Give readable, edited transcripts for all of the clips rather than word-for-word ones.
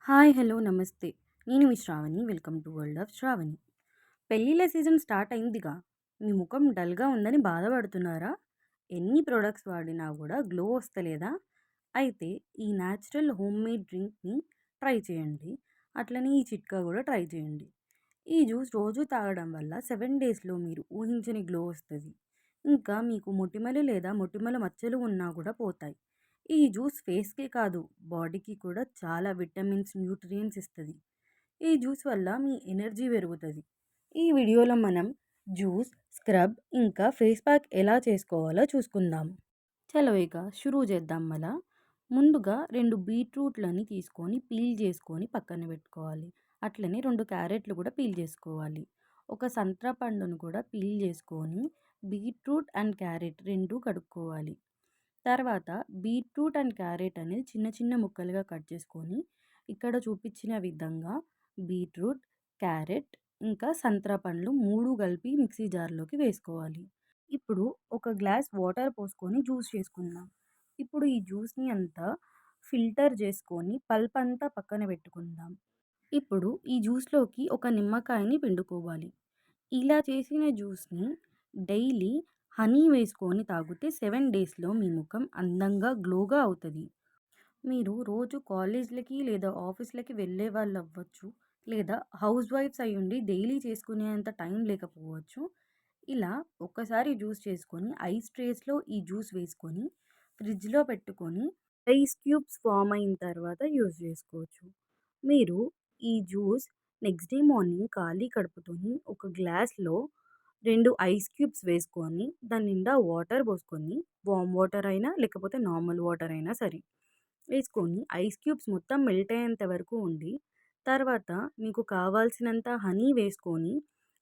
Hi! Hello! నమస్తే. నేను మీ Shravani. Welcome to world of Shravani. పెళ్ళిళ్ళ సీజన్ స్టార్ట్ అయిందిగా. మీ ముఖం డల్‌గా ఉందని బాధపడుతున్నారా? ఎన్ని ప్రొడక్ట్స్ వాడినా కూడా గ్లో వస్తలేదా? అయితే ఈ న్యాచురల్ హోమ్‌మేడ్ డ్రింక్‌ని ట్రై చేయండి. అట్లనే ఈ చిట్కా కూడా ట్రై చేయండి. ఈ జ్యూస్ రోజు తాగడం వల్ల 7 డేస్‌లో మీరు ఊహించని గ్లో వస్తది. ఇంకా మీకు మొటిమలు లేదా మొటిమల మచ్చలు ఉన్నా కూడా పోతాయి. ఈ జ్యూస్ ఫేస్‌కే కాదు, బాడీకి కూడా చాలా విటమిన్స్, న్యూట్రియంట్స్ ఇస్తది. ఈ జ్యూస్ వల్ల మీ ఎనర్జీ పెరుగుతది. ఈ వీడియోలో మనం జ్యూస్, స్క్రబ్ ఇంకా ఫేస్ ప్యాక్ ఎలా చేసుకోవాలో చూసుకుందాం. చలో ఇక షురూ చేద్దాం మలా. ముందుగా 2 బీట్రూట్లని తీసుకొని పీల్ చేసుకొని పక్కన పెట్టుకోవాలి. అట్లనే 2 క్యారెట్లు కూడా పీల్ చేసుకోవాలి. ఒక సంత్రా పండును కూడా పీల్ చేసుకొని బీట్రూట్ అండ్ క్యారెట్ 2 కడుక్కోవాలి. తర్వాత బీట్రూట్ అండ్ క్యారెట్ అనేది చిన్న చిన్న ముక్కలుగా కట్ చేసుకొని ఇక్కడ చూపించిన విధంగా బీట్రూట్, క్యారెట్ ఇంకా సంత్రా పండ్లు 3 కలిపి మిక్సీ జార్‌లోకి వేసుకోవాలి. ఇప్పుడు ఒక గ్లాస్ వాటర్ పోసుకొని జ్యూస్ చేసుకుందాం. ఇప్పుడు ఈ జ్యూస్‌ని అంతా ఫిల్టర్ చేసుకొని పల్ప్ అంతా పక్కన పెట్టుకుందాం. ఇప్పుడు ఈ జ్యూస్‌లోకి ఒక నిమ్మకాయని పిండుకోవాలి. ఇలా చేసిన జ్యూస్‌ని డైలీ హనీ వేసుకొని తాగితే 7 డేస్‌లో మీ ముఖం అందంగా గ్లోగా అవుతది. మీరు రోజు కాలేజ్‌లకి లేదా ఆఫీస్‌లకి వెళ్ళే వాళ్ళవ్వచ్చు. లేదా హౌస్ వైఫ్స్ అయ్యుండి డైలీ చేసుకునేంత టైం లేకపోవచ్చు. ఇలా ఒక్కసారి జ్యూస్ చేసుకొని ఐస్ ట్రేస్‌లో ఈ జ్యూస్ వేసుకొని ఫ్రిడ్జ్‌లో పెట్టుకొని ఐస్ క్యూబ్స్ ఫార్మ్ అయిన తర్వాత యూజ్ చేసుకోవచ్చు. మీరు ఈ జ్యూస్ నెక్స్ట్ డే మార్నింగ్ ఖాళీ కడుపుతోని ఒక గ్లాస్‌లో 2 ఐస్ క్యూబ్స్ వేసుకొని దాని నిండా వాటర్ పోసుకొని వార్మ్ వాటర్ అయినా లేకపోతే నార్మల్ వాటర్ అయినా సరే వేసుకొని ఐస్ క్యూబ్స్ మొత్తం మెల్ట్ అయ్యేంత వరకు ఉండి తర్వాత మీకు కావాల్సినంత హనీ వేసుకొని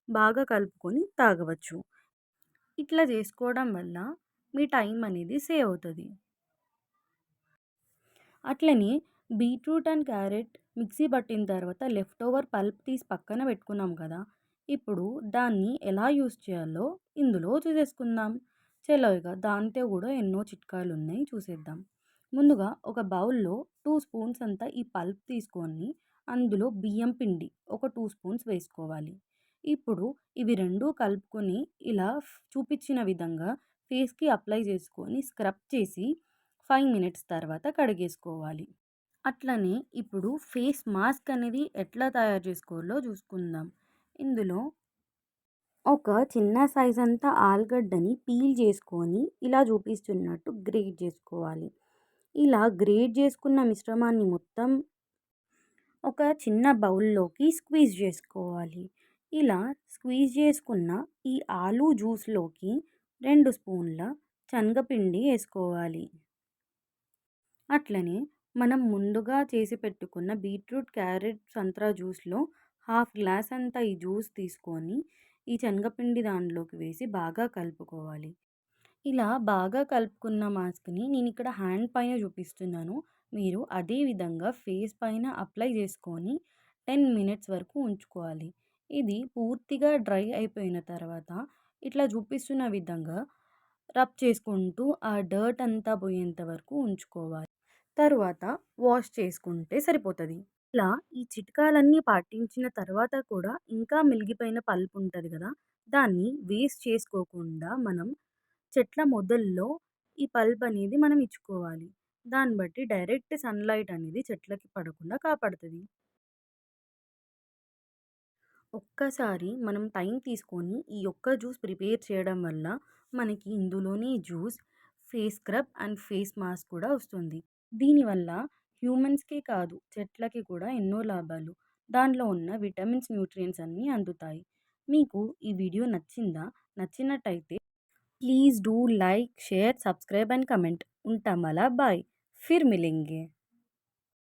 బాగా కలుపుకొని తాగవచ్చు. ఇట్లా చేసుకోవడం వల్ల మీ టైం అనేది సేవ్ అవుతది. అట్లనే బీట్రూట్ అండ్ క్యారెట్ మిక్సీ పట్టిన తర్వాత లెఫ్ట్ ఓవర్ పల్ప్ తీసి పక్కన పెట్టుకున్నాం కదా! ఇప్పుడు దాన్ని ఎలా యూజ్ చేయాలో ఇందులో చూసేసుకుందాం. చలో ఇక దాంతో కూడా ఎన్నో చిట్కాలున్నాయి చూసేద్దాం. ముందుగా ఒక బౌల్‌లో 2 స్పూన్స్ అంతా ఈ పల్ప్ తీసుకొని అందులో బియ్యం పిండి ఒక 2 స్పూన్స్ వేసుకోవాలి. ఇప్పుడు ఇవి 2 కలుపుకొని ఇలా చూపించిన విధంగా ఫేస్‌కి అప్లై చేసుకొని స్క్రబ్ చేసి 5 మినిట్స్ తర్వాత కడిగేసుకోవాలి. అట్లనే ఇప్పుడు ఫేస్ మాస్క్ అనేది ఎట్లా తయారు చేసుకోవాలో చూసుకుందాం. ఇందులో ఒక చిన్న సైజ్ అంతా ఆలుగడ్డని పీల్ చేసుకొని ఇలా చూపిస్తున్నట్టు గ్రేట్ చేసుకోవాలి. ఇలా గ్రేట్ చేసుకున్న మిశ్రమాన్ని మొత్తం ఒక చిన్న బౌల్‌లోకి స్క్వీజ్ చేసుకోవాలి. ఇలా స్క్వీజ్ చేసుకున్న ఈ ఆలు జ్యూస్‌లోకి 2 స్పూన్ల శనగపిండి ఏసుకోవాలి. అట్లనే మనం ముందుగా చేసి పెట్టుకున్న బీట్రూట్, క్యారెట్, సంత్రా జ్యూస్‌లో హాఫ్ గ్లాస్ అంతా ఈ జ్యూస్ తీసుకొని ఈ శనగపిండి దాంట్లోకి వేసి బాగా కలుపుకోవాలి. ఇలా బాగా కలుపుకున్న మాస్క్‌ని నేనిక్కడ హ్యాండ్ పైన చూపిస్తున్నాను. మీరు అదే విధంగా ఫేస్ పైన అప్లై చేసుకొని 10 మినిట్స్ వరకు ఉంచుకోవాలి. ఇది పూర్తిగా డ్రై అయిపోయిన తర్వాత ఇట్లా చూపిస్తున్న విధంగా రబ్ చేసుకుంటూ ఆ డర్ట్ అంతా పోయేంత వరకు ఉంచుకోవాలి. తరువాత వాష్ చేసుకుంటే సరిపోతది. ఇలా ఈ చిట్కాలన్నీ పాటించిన తర్వాత కూడా ఇంకా మిగిలిపోయిన పల్ప్ ఉంటది గదా! దాన్ని వేస్ట్ చేసుకోకుండా మనం చెట్ల మొదల్లో ఈ పల్ప్ అనేది మనం ఇచ్చుకోవాలి. దాన్ని బట్టి డైరెక్ట్ సన్‌లైట్ అనేది చెట్లకి పడకుండా కాపాడుతది. ఒక్కసారి మనం టైం తీసుకొని ఈ ఒక్క జ్యూస్ ప్రిపేర్ చేయడం వల్ల మనకి ఇందులోనే juice, face scrub and face mask కూడా వస్తుంది. దీనివల్ల హ్యూమన్స్‌కే కాదు చెట్లకి కూడా ఎన్నో లాభాలు. దాంట్లో ఉన్న విటమిన్స్, న్యూట్రియంట్స్ అన్నీ అందుతాయి. మీకు ఈ వీడియో నచ్చిందా? నచ్చినట్టయితే please do like share subscribe and comment. उनटा मला बाय फिर मिलेंगे।